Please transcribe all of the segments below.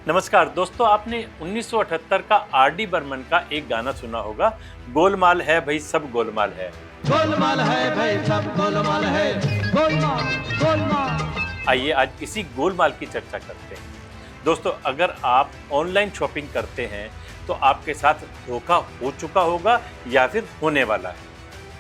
नमस्कार दोस्तों, आपने 1978 का आर.डी. बर्मन का एक गाना सुना होगा, गोलमाल है भाई सब गोलमाल है। गोलमाल है भाई सब गोलमाल है, गोलमाल गोलमाल। आइए आज इसी गोलमाल की चर्चा करते हैं। दोस्तों, अगर आप ऑनलाइन शॉपिंग करते हैं तो आपके साथ धोखा हो चुका होगा या फिर होने वाला है।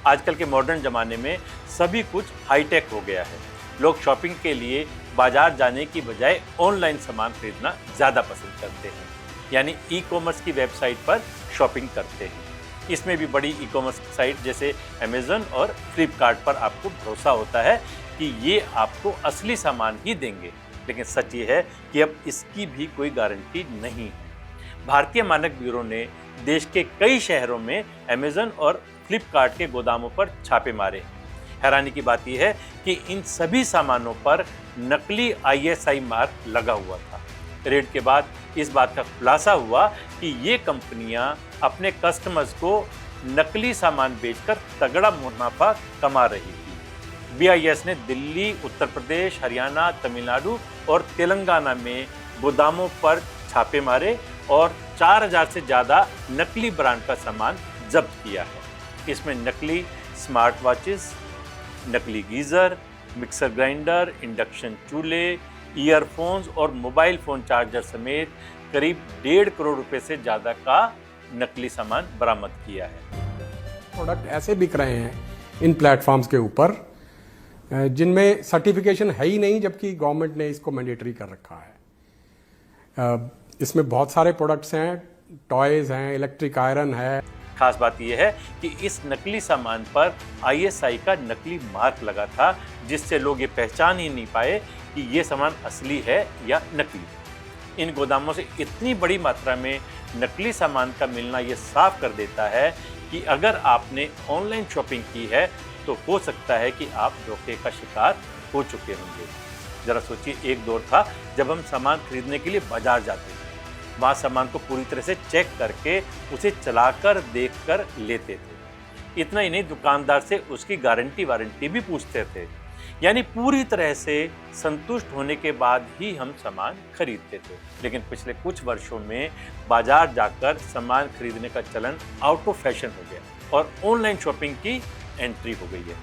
आजकल के मॉडर्न ज़माने में सभी कुछ हाईटेक हो गया है। लोग शॉपिंग के लिए बाजार जाने की बजाय ऑनलाइन सामान खरीदना ज़्यादा पसंद करते हैं, यानी ई कॉमर्स की वेबसाइट पर शॉपिंग करते हैं। इसमें भी बड़ी ई कॉमर्स साइट जैसे अमेज़न और फ्लिपकार्ट पर आपको भरोसा होता है कि ये आपको असली सामान ही देंगे, लेकिन सच ये है कि अब इसकी भी कोई गारंटी नहीं है। भारतीय मानक ब्यूरो ने देश के कई शहरों में अमेज़न और फ्लिपकार्ट के गोदामों पर छापे मारे। हैरानी की बात यह है कि इन सभी सामानों पर नकली ISI मार्क लगा हुआ था। रेड के बाद इस बात का खुलासा हुआ कि ये कंपनियां अपने कस्टमर्स को नकली सामान बेचकर तगड़ा मुनाफा कमा रही थी। BIS ने दिल्ली, उत्तर प्रदेश, हरियाणा, तमिलनाडु और तेलंगाना में गोदामों पर छापे मारे और 4000 से ज़्यादा नकली ब्रांड का सामान जब्त किया है। इसमें नकली स्मार्ट वॉचेस, नकली गीज़र, मिक्सर ग्राइंडर, इंडक्शन चूल्हे, ईयरफोन्स और मोबाइल फ़ोन चार्जर समेत करीब 1.5 करोड़ रुपए से ज़्यादा का नकली सामान बरामद किया है। प्रोडक्ट ऐसे बिक रहे हैं इन प्लेटफॉर्म्स के ऊपर जिनमें सर्टिफिकेशन है ही नहीं, जबकि गवर्नमेंट ने इसको मैंडेटरी कर रखा है। इसमें बहुत सारे प्रोडक्ट्स हैं, टॉयज़ हैं, इलेक्ट्रिक आयरन है। खास बात यह है कि इस नकली सामान पर ISI का नकली मार्क लगा था, जिससे लोग ये पहचान ही नहीं पाए कि ये सामान असली है या नकली। इन गोदामों से इतनी बड़ी मात्रा में नकली सामान का मिलना ये साफ कर देता है कि अगर आपने ऑनलाइन शॉपिंग की है तो हो सकता है कि आप धोखे का शिकार हो चुके होंगे। ज़रा सोचिए, एक दौर था जब हम सामान खरीदने के लिए बाजार जाते थे। वहाँ सामान को पूरी तरह से चेक करके उसे चलाकर देखकर लेते थे। इतना ही नहीं, दुकानदार से उसकी गारंटी वारंटी भी पूछते थे, यानी पूरी तरह से संतुष्ट होने के बाद ही हम सामान खरीदते थे। लेकिन पिछले कुछ वर्षों में बाजार जाकर सामान खरीदने का चलन आउट ऑफ फैशन हो गया और ऑनलाइन शॉपिंग की एंट्री हो गई है।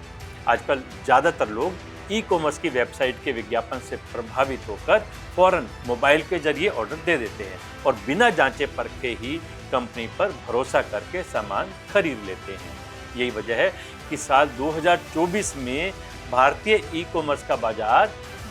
आजकल ज़्यादातर लोग ई कॉमर्स की वेबसाइट के विज्ञापन से प्रभावित होकर फौरन मोबाइल के जरिए ऑर्डर दे देते हैं और बिना जांचे परखे ही कंपनी पर भरोसा करके सामान खरीद लेते हैं। यही वजह है कि साल 2024 में भारतीय ई कॉमर्स का बाजार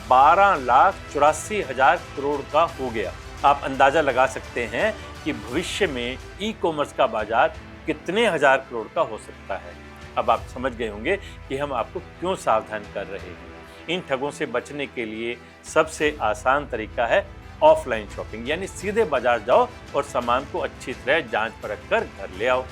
12,84,000 करोड़ का हो गया। आप अंदाज़ा लगा सकते हैं कि भविष्य में ई कॉमर्स का बाजार कितने हज़ार करोड़ का हो सकता है। अब आप समझ गए होंगे कि हम आपको क्यों सावधान कर रहे हैं। इन ठगों से बचने के लिए सबसे आसान तरीका है ऑफलाइन शॉपिंग, यानी सीधे बाजार जाओ और सामान को अच्छी तरह जांच परख कर घर ले आओ।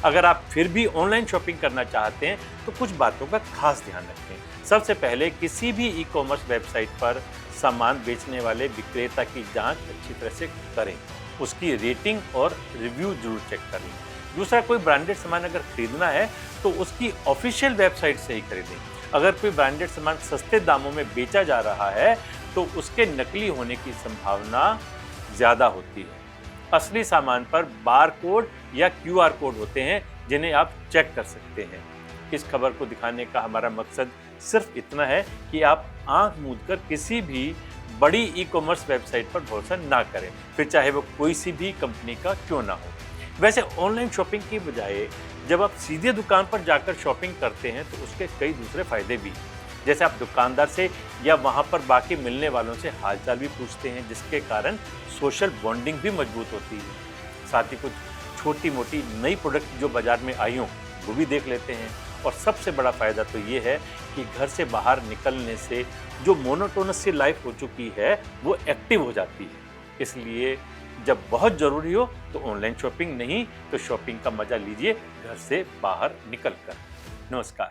अगर आप फिर भी ऑनलाइन शॉपिंग करना चाहते हैं तो कुछ बातों का खास ध्यान रखें। सबसे पहले किसी भी ई कॉमर्स वेबसाइट पर सामान बेचने वाले विक्रेता की जाँच अच्छी तरह से करें, उसकी रेटिंग और रिव्यू जरूर चेक करें। दूसरा, कोई ब्रांडेड सामान अगर खरीदना है तो उसकी ऑफिशियल वेबसाइट से ही खरीदें। अगर कोई ब्रांडेड सामान सस्ते दामों में बेचा जा रहा है तो उसके नकली होने की संभावना ज़्यादा होती है। असली सामान पर बार कोड या QR कोड होते हैं जिन्हें आप चेक कर सकते हैं। इस खबर को दिखाने का हमारा मकसद सिर्फ इतना है कि आप आंख मूंदकर किसी भी बड़ी ई कॉमर्स वेबसाइट पर भरोसा ना करें, फिर चाहे वो कोई सी भी कंपनी का क्यों ना हो। वैसे ऑनलाइन शॉपिंग की बजाय जब आप सीधे दुकान पर जाकर शॉपिंग करते हैं तो उसके कई दूसरे फायदे भी, जैसे आप दुकानदार से या वहां पर बाकी मिलने वालों से हालचाल भी पूछते हैं, जिसके कारण सोशल बॉन्डिंग भी मजबूत होती है। साथ ही कुछ छोटी मोटी नई प्रोडक्ट जो बाजार में आई हों वो भी देख लेते हैं। और सबसे बड़ा फ़ायदा तो ये है कि घर से बाहर निकलने से जो मोनोटोनस सी लाइफ हो चुकी है वो एक्टिव हो जाती है। इसलिए जब बहुत ज़रूरी हो तो ऑनलाइन शॉपिंग नहीं तो शॉपिंग का मज़ा लीजिए घर से बाहर निकलकर। नमस्कार।